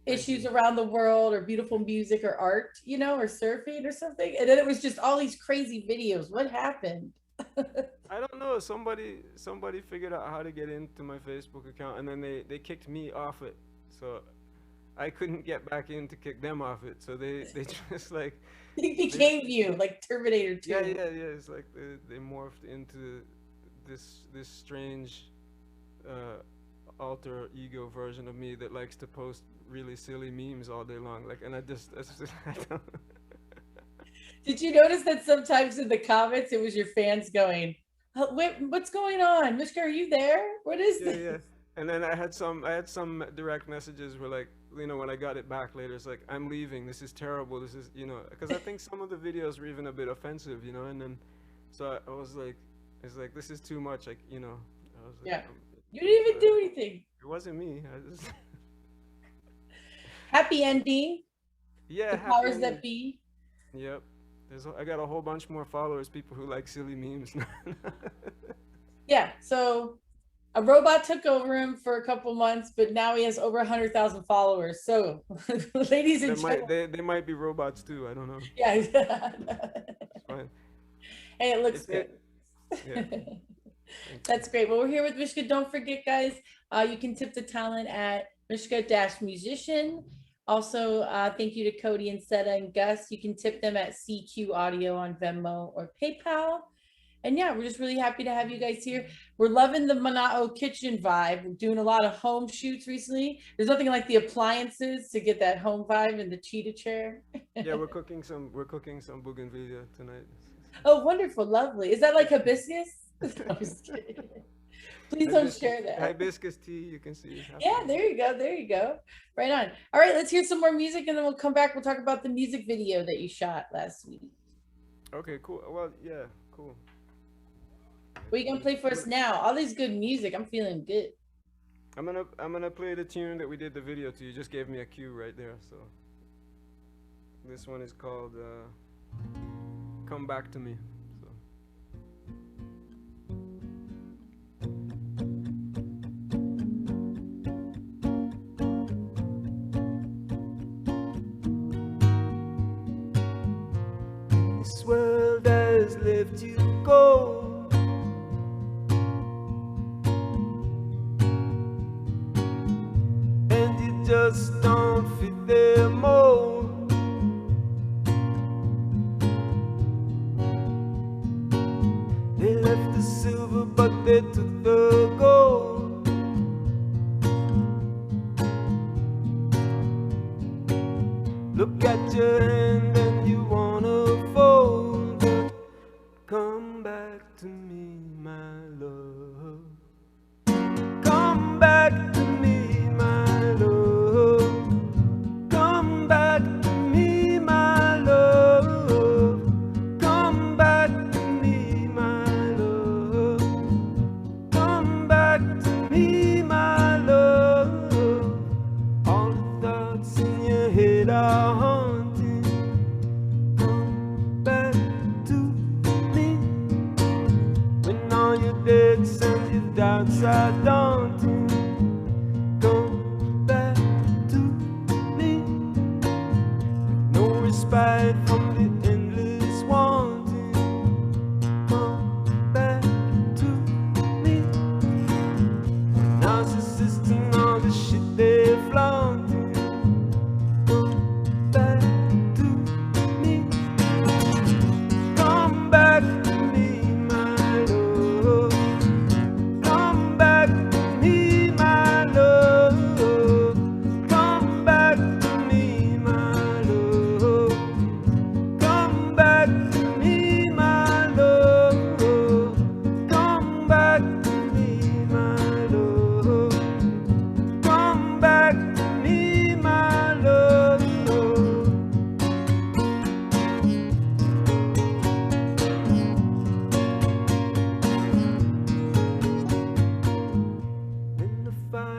Thank issues you. around the world or beautiful music or art, or surfing or something. And then it was just all these crazy videos. What happened? I don't know. Somebody figured out how to get into my Facebook account, and then they kicked me off it. So I couldn't get back in to kick them off it. So they just like It they became you, like Terminator yeah 2. yeah yeah. It's like they morphed into this strange uh, alter ego version of me that likes to post really silly memes all day long. Like, and I don't. Did you notice that sometimes in the comments it was your fans going, "Oh, wait, what's going on? Mishka, are you there? What is Yeah, this?" yeah. And then I had some direct messages where like, you know, when I got it back later, it's like, I'm leaving. This is terrible. This is, you know, because I think some of the videos were even a bit offensive, you know. And then, so I was like, it's like this is too much. Like, you know, I was like, Yeah. You didn't even uh, do anything. it wasn't me. I just, Happy ending. yeah, The happy powers ending. that be. Yep. I got a whole bunch more followers, people who like silly memes. Yeah. So a robot took over him for a couple months, but now he has over 100,000 followers. So, ladies and gentlemen, They might be robots too. I don't know. yeah. It's fine. Hey, it looks It's good. it. Yeah. Thank you. That's great. Well, we're here with Mishka. Don't forget, guys, you can tip the talent at Mishka-musician. Also, thank you to Cody and Seta and Gus. You can tip them at CQ Audio on Venmo or PayPal. And yeah, we're just really happy to have you guys here. We're loving the Mana'o kitchen vibe. We're doing a lot of home shoots recently. There's nothing like the appliances to get that home vibe and the cheetah chair. Yeah, we're cooking some bougainvillea tonight. Oh, wonderful, lovely. Is that like hibiscus? I'm just kidding. Please don't share that. Hibiscus tea, you can see. Yeah, there you go. There you go. Right on. All right, let's hear some more music and then we'll come back. We'll talk about the music video that you shot last week. Okay, cool. Well, yeah, cool. What are you gonna play for us now? All this good music. I'm feeling good. I'm gonna play the tune that we did the video to. You just gave me a cue right there. So this one is called "Come Back to Me." So. This world has left you cold, and you just don't fit their mold. They left the silver, but they took the gold. Look at your hand and you wanna fold it. Come back to me, my love. Come back to me, my love. Come back to me, my love. Come back to me, my love. Come back to me, my love. All the thoughts in your head are haunting. Come back to me. When all your debts and your doubts are daunting. Come back to me. No respite from the end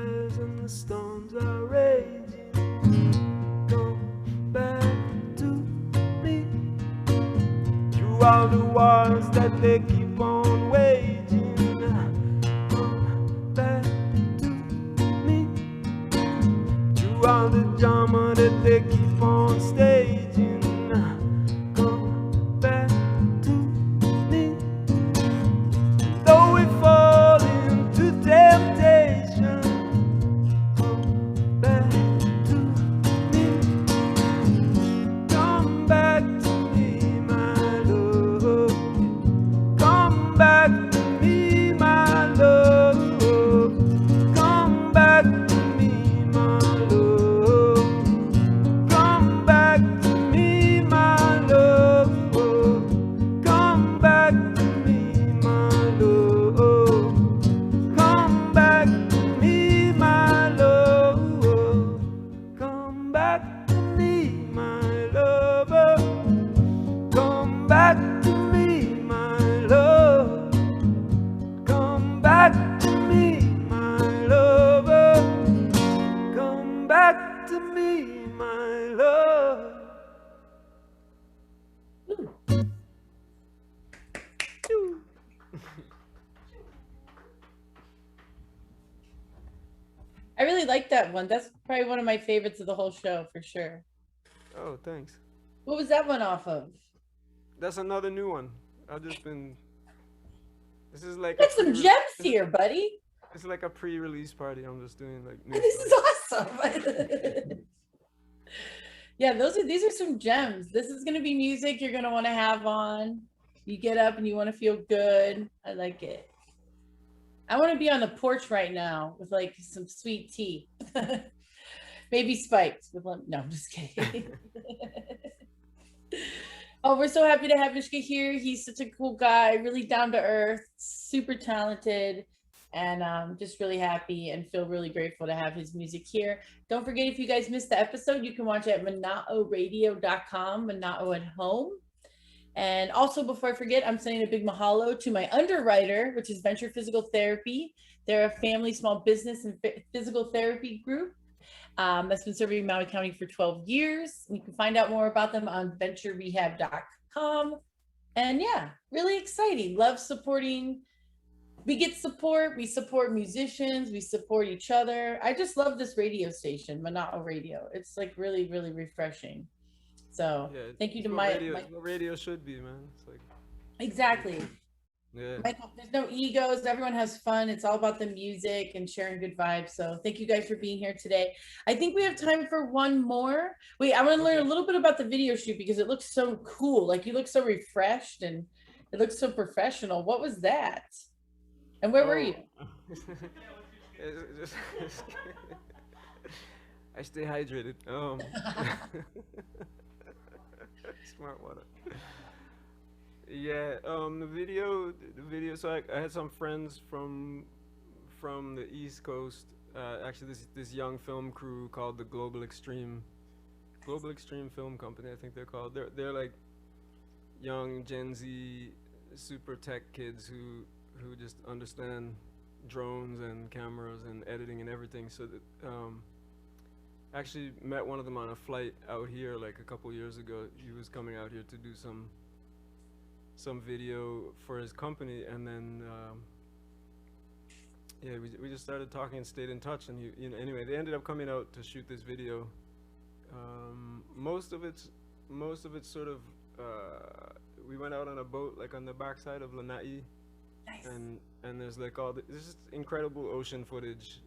fires and the storms are raging. Come back to me through all the wars that they keep on waging. Come back to me through all the drama that they keep on staging. Come back to me. Though we fall into temptation, come back to me. Come back to me, my love. Come back to me, my love. Come back to me, my love. Come back to me, my love. Come back to me, my love. Come back to me, my love. Come back to me, my lover. Come back to me, my love. Come back to me, my lover. Come back to me, my love. I really like that one. That's probably one of my favorites of the whole show for sure. Oh, thanks. What was that one off of? That's another new one. I've just been. This is like Got some gems here, buddy. It's like a pre-release party. I'm just doing like new This stuff. is awesome. Yeah, these are some gems. This is gonna be music you're gonna want to have on. You get up and you want to feel good. I like it. I want to be on the porch right now with like some sweet tea. Maybe spiked with no, I'm just kidding. Oh, we're so happy to have MISHKA here. He's such a cool guy, really down to earth, super talented, and just really happy and feel really grateful to have his music here. Don't forget, if you guys missed the episode, you can watch it at manaoradio.com, Manao at home. And also, before I forget, I'm sending a big mahalo to my underwriter, which is Venture Physical Therapy. They're a family small business and physical therapy group that's been serving Maui County for 12 years. You can find out more about them on venturerehab.com. And yeah, really exciting. Love supporting. We get support. We support musicians. We support each other. I just love this radio station, Manao Radio. It's like really, really refreshing. So Yeah, thank you to what radio should be, man. It's like exactly. yeah. Michael, there's no egos. Everyone has fun. It's all about the music and sharing good vibes. So thank you guys for being here today. I think we have time for one more. Wait, I want to learn a little bit about the video shoot because it looks so cool. Like you look so refreshed and it looks so professional. What was that? And where were you? I stay hydrated. Smart water. Yeah, the video. So I had some friends from the East Coast. Actually, this young film crew called the Global Extreme Film Company. I think they're called. They're like young Gen Z super tech kids who just understand drones and cameras and editing and everything. So that actually met one of them on a flight out here like a couple years ago. He was coming out here to do some video for his company, and then yeah, we just started talking and stayed in touch. And anyway, they ended up coming out to shoot this video. Most of it's sort of we went out on a boat like on the backside of Lanai. Nice. And there's like all this is incredible ocean footage.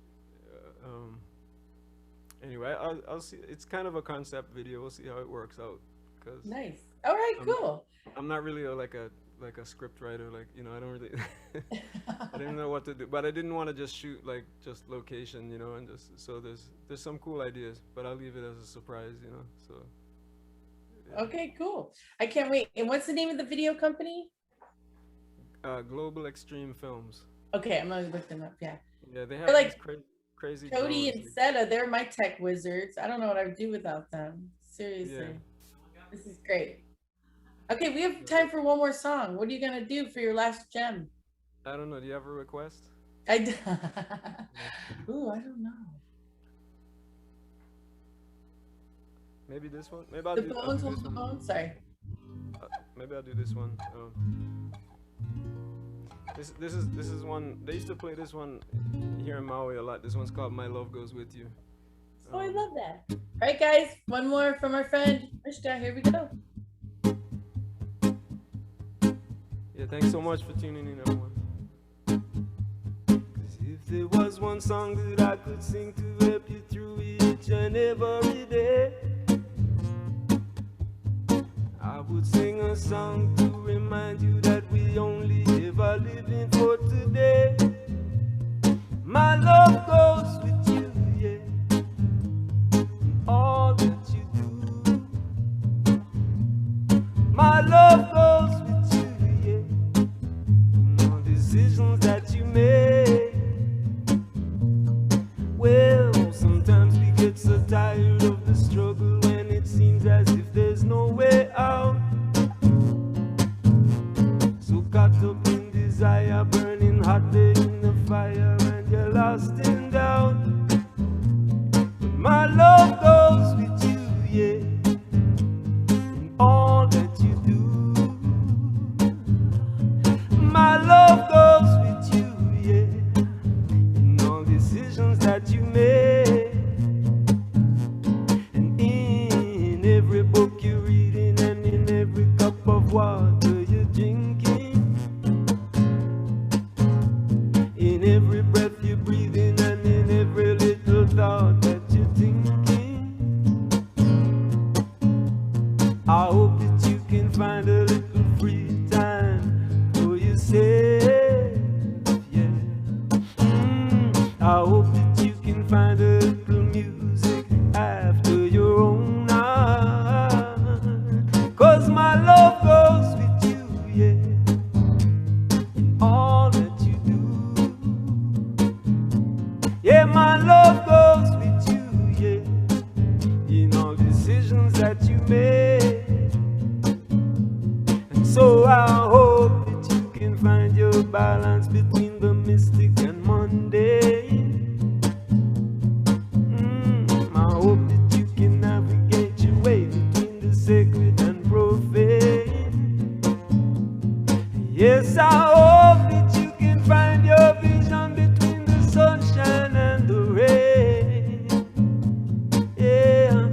Anyway, I'll see. It's kind of a concept video. We'll see how it works out. Cause Nice. All right, cool. I'm not really like a script writer. Like I don't really. I didn't know what to do, but I didn't want to just shoot like just location, and just so there's some cool ideas, but I'll leave it as a surprise, So. Yeah. Okay, cool. I can't wait. And what's the name of the video company? Global Extreme Films. Okay, I'm gonna look them up. Yeah. Yeah, they have They're like crazy. Cody and Seta, they're my tech wizards. I don't know what I would do without them. Seriously. Yeah. This is great. Okay, we have time for one more song. What are you gonna do for your last gem? I don't know. Do you have a request? I d- Ooh, I don't know. Maybe this one. Maybe I'll The do. I'll bones, do hold this the one. bones. Sorry. Maybe I'll do this one. This is one. They used to play this one here in Maui a lot. This one's called "My Love Goes with You." Oh, I Um, love that. All right, guys. One more from our friend Mishka. Here we go. yeah. Thanks so much for tuning in, everyone. 'Cause if there was one song that I could sing to help you through each and every day, I would sing a song to remind you that we only ever living for today. My love goes with you, yeah, in all that you do. My love goes with you, yeah, in all decisions that you make. Well, sometimes we get so tired of the struggle when it seems as if there's no way out. So caught up in desire, burning hot day in the fire, and you're lost in doubt. But my love goes with you, yeah, in all that you do. My love goes with you, yeah, in all decisions that you make. And in every book you're reading, and in every cup of water you're drinking, in every breath you're breathing, and in every little thought that you're thinking, I hope that you can find a little free time for yourself, yeah. I hope that you can find a little music after your own heart. 'Cause my love goes with you, yeah, in all that you do. Yeah, my love goes with you, yeah, in all decisions that you make. And so I hope that you can find your balance between the mystic and mundane. I hope that you can navigate your way between the sacred and profane. Yes, I hope that you can find your vision between the sunshine and the rain. Yeah,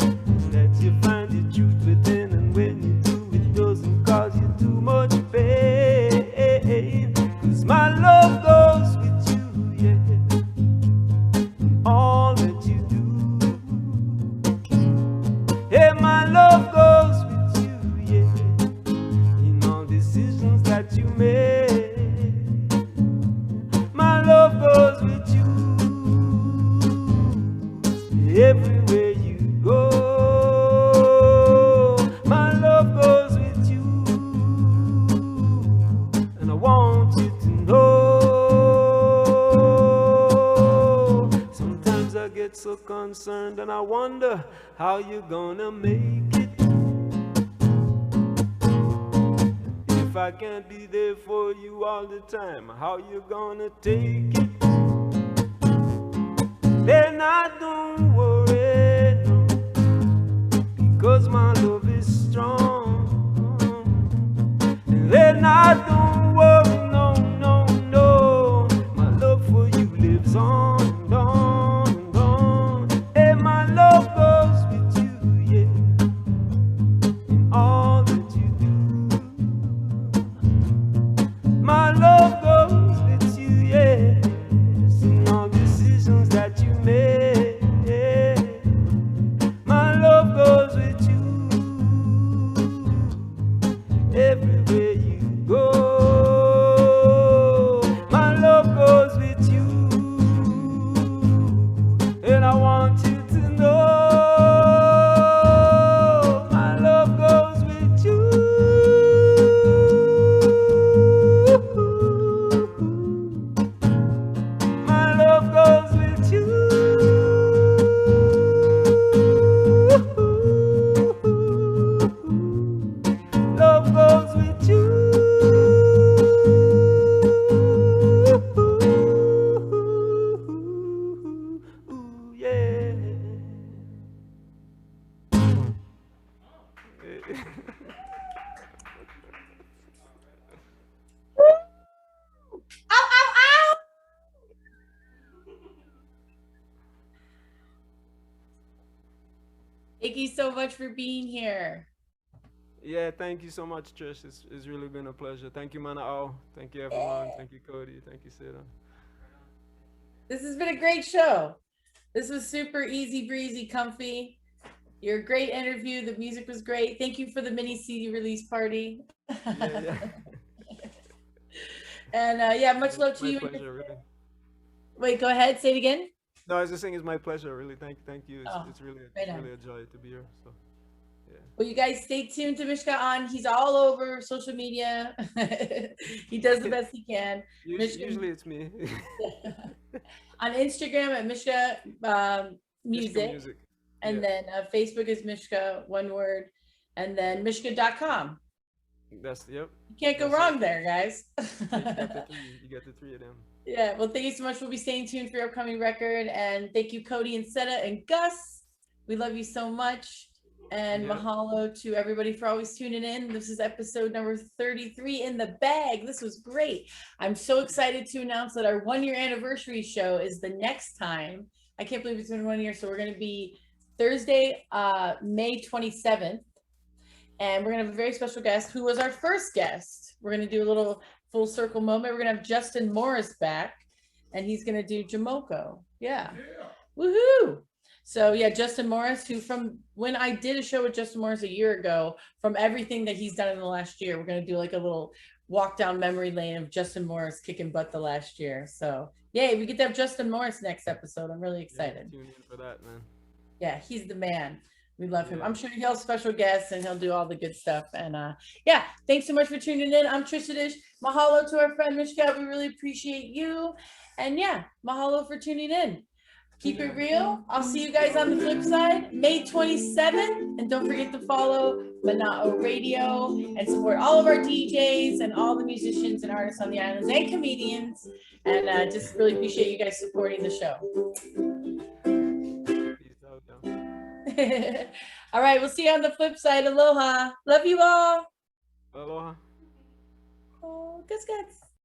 that you find the truth within, and when you do, it doesn't cause you too much pain. 'Cause my love goes with you, yeah, in all that you do. Yeah, my love goes with you, yeah, in all decisions that you make. My love goes with you everywhere you go. My love goes with you, and I want you to know. Sometimes I get so concerned and I wonder how you're gonna make it. If I can't be there for you all the time, how you gonna take it? Then I don't worry, no, because my love is strong. And then I don't worry, no, no, no, my love for you lives on and on and on. And my love goes with you, yeah, in all that you do. My love goes with you, yeah, in all decisions that you make. My love goes with you everywhere you go. My love goes with you, and I want you to know my love goes with you. My love goes with you. Love goes with you. Thank you so much for being here. Yeah, thank you so much, Trish. It's really been a pleasure. Thank you, Mana'o. Thank you, everyone. Yeah. Thank you, Cody. Thank you, Sarah. This has been a great show. This was super easy breezy, comfy. You're a great interview. The music was great. Thank you for the mini CD release party. Yeah, yeah. And yeah, much love to My you. And your... pleasure, really. Wait, go ahead. Say it again. No, I was just saying it's my pleasure, really. Thank you. Oh, right It's on. really a joy to be here. So, yeah. Well, you guys stay tuned to Mishka on. He's all over social media. He does the best he can. Usually, Mishka usually it's me. on Instagram at Mishka Mishka Music. music. And Yeah, then Facebook is Mishka, one word. And then Mishka.com. yep. You can't go That's wrong it. there, guys. You got the three. You got the three of them. Yeah, well, thank you so much. We'll be staying tuned for your upcoming record. And thank you, Cody and Seta and Gus. We love you so much. And Yeah. mahalo to everybody for always tuning in. This is episode number 33 in the bag. This was great. I'm so excited to announce that our 1 year anniversary show is the next time. I can't believe it's been 1 year. So we're going to be Thursday, May 27th. And we're going to have a very special guest who was our first guest. We're going to do a little full circle moment. We're going to have Justin Morris back, and he's going to do Jamoko. Yeah. Woohoo. So yeah, Justin Morris, who from when I did a show with Justin Morris a year ago, from everything that he's done in the last year, we're going to do like a little walk down memory lane of Justin Morris kicking butt the last year. So yay, we get to have Justin Morris next episode. I'm really excited. Yeah, tune in for that, man. Yeah, he's the man. We love him. Yeah. I'm sure he'll have special guests and he'll do all the good stuff. And yeah, thanks so much for tuning in. I'm Trish da Dish. Mahalo to our friend Mishka. We really appreciate you. And yeah, mahalo for tuning in. Keep it real. I'll see you guys on the flip side, May 27th. And don't forget to follow Mana'o Radio and support all of our DJs and all the musicians and artists on the islands and comedians. And just really appreciate you guys supporting the show. Peace out, yo. All right, we'll see you on the flip side. Aloha. Love you all. Aloha. Oh, guts.